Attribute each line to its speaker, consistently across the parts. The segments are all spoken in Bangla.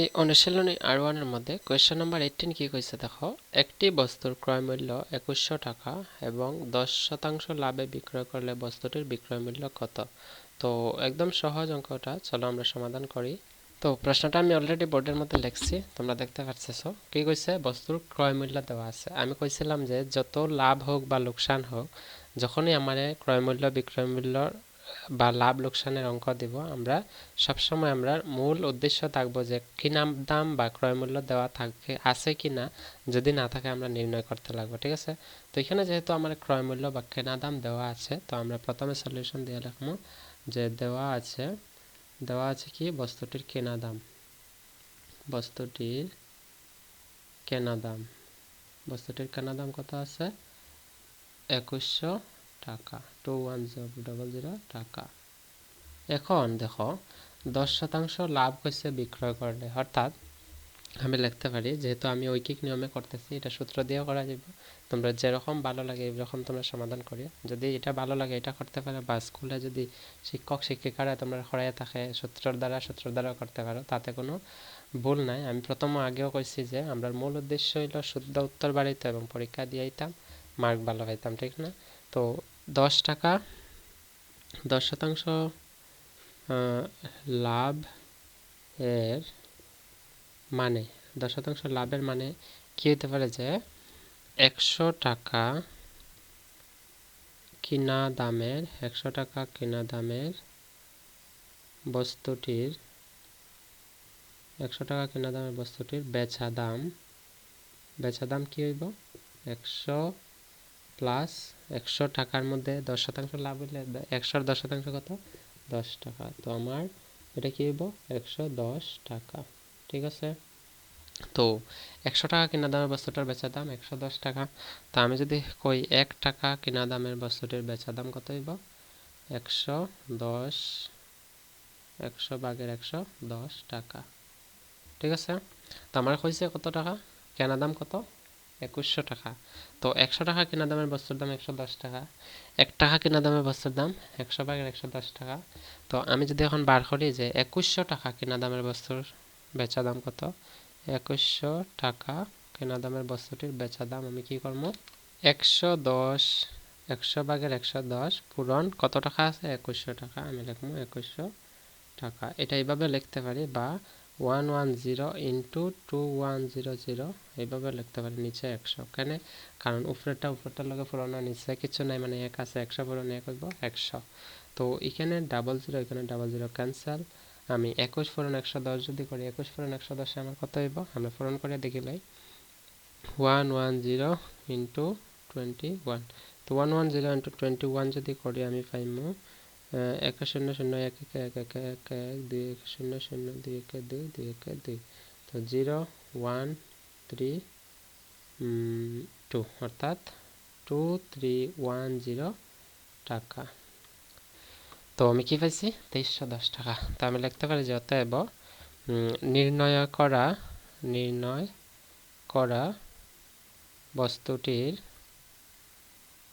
Speaker 1: এই অনুশীলনী R1 এর মধ্যে কোয়েশ্চন নাম্বার 18 কি কইছে দেখো, একটি বস্তুর ক্রয় মূল্য 2100 টাকা এবং 10% লাভে বিক্রয় করলে বস্তুটির বিক্রয় মূল্য কত। তো একদম সহজ অঙ্কটা, চলো আমরা সমাধান করি। তো প্রশ্নটা আমি অলরেডি বোর্ডের মধ্যে লিখছি, তোমরা দেখতে পাচ্ছো। কি কইছে, বস্তুর ক্রয় মূল্য দেওয়া আছে। আমি কইছিলাম যে যত লাভ হোক বা লোকসান হোক, যখনই আমারে ক্রয় মূল্য বিক্রয় মূল্য বা লাভ লোকসানের অঙ্ক দিব, আমরা সবসময় আমরা মূল উদ্দেশ্য থাকবো যে কিনা দাম বা ক্রয় মূল্য দেওয়া থাকে আছে কিনা, যদি না থাকে আমরা নির্ণয় করতে লাগবো। ঠিক আছে, তো এখানে যেহেতু আমার ক্রয় মূল্য বা কেনা দাম দেওয়া আছে, তো আমরা প্রথমে সলিউশন দিয়ে লিখবো যে দেওয়া আছে কি বস্তুটির কেনা দাম, বস্তুটির কেনা দাম কত আছে, 2100 টাকা, 2100 টাকা। এখন দেখো 10% লাভ কইছে বিক্রয় করলে, অর্থাৎ আমি লিখতে পারি, যেহেতু আমি ঐকিক নিয়মে করতেছি, এটা সূত্র দিয়েও করা যাবে। তোমরা যেরকম ভালো লাগে এরকম তোমরা সমাধান করিও। যদি এটা ভালো লাগে এটা করতে পারো, বা স্কুলে যদি শিক্ষক শিক্ষিকারা তোমরা করাইয়া থাকে সূত্রের দ্বারা করতে পারো, তাতে কোনো ভুল নাই। আমি আগেও কইছি যে আমরা মূল উদ্দেশ্য হইল শুদ্ধ উত্তর বাড়াইতে এবং পরীক্ষা দিয়ে আইতাম, মার্ক ভালো পাইতাম, ঠিক না? তো 10 টাকা 10% লাভ এর মানে 10% লাভের মানে কি হতে পারে, যে 100 টাকা কিনা দামের বস্তুটির বেচা দাম কি হইব, 100 প্লাস 100 টাকার মধ্যে 10% লাভ হইলে 100 10% কত, 10 টাকা। তো আমার এটা কি হইব, 110 টাকা। ঠিক আছে, তো 100 টাকা কিনা দামের বস্তুটার বেচা দাম 110 টাকা। তো আমি যদি কই 1 টাকা কিনা দামের বস্তুটির বেচা দাম কত হইব, 110, 100 ভাগের 110 টাকা। ঠিক আছে, তো আমার কইছে কত টাকা, কেনা দাম কত, 2100 টাকা। তো 100 টাকা কিনা দামের বস্তুর দাম 110 টাকা, 1 টাকা কিনা দামের বস্তুর দাম 100 ভাগের 110 টাকা। তো আমি যদি এখন বার করি যে 2100 টাকা কিনা দামের বস্তুর বেচা দাম কত, 2100 টাকা কেনা দামের বস্তুটির বেচা দাম আমি কি করবো, 110, 100 ভাগের 110 পূরণ কত টাকা আছে, 2100 টাকা। আমি লিখবো 2100 টাকা। এটা এইভাবে লিখতে পারি, বা 110 ইন্টু 2100 এইভাবে লিখতে পারি, নিচে 100। কেন, কারণ উপরেরটার লগে পুরোনো, নিচে কিছু নাই, মানে 1 আছে, 100 পুরো 1 হইব 100। তো এখানে 00 এখানে 00 ক্যান্সেল। আমি 21 পূরণ 110 যদি করি, 21 পূরণ 110 আমার কত হইব, আমরা পূরণ করে দেখিলাই, 110 ইন্টু 21। তো 110 ইন্টু 21 যদি করি আমি পাইমু 1 0 0 1 1 1 1 1 2 1 0 0 2 1 2 2 1 2। তো 0 1 3 2, অর্থাৎ 2310 টাকা। তো আমি কি পাইছি, 2310 টাকা। তো আমি লিখতে পারি যে অতএব নির্ণয় করা বস্তুটির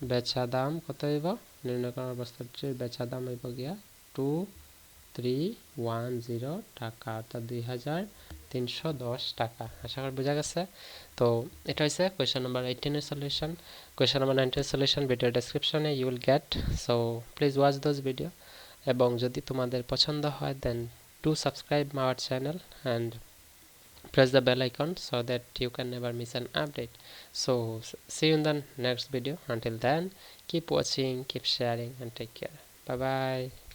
Speaker 1: বেচা দাম কত হইব, নির্ণয় করা বস্তুটির বেচা দাম হইব গিয়া 2310 টাকা, অর্থাৎ 2310 টাকা। আশা করি বোঝা গেছে। তো এটা হচ্ছে কোয়েশ্চন নাম্বার 18 এর সলিউশন। কোয়েশ্চন নাম্বার 19 এর সলিউশন ভিডিও ডেসক্রিপশনে you will get, so please watch those video. এবং যদি তোমাদের পছন্দ হয় then do subscribe our channel and press the bell icon so that you can never miss an update. So see you in the next video. Until then, keep watching, keep sharing, and take care. Bye bye.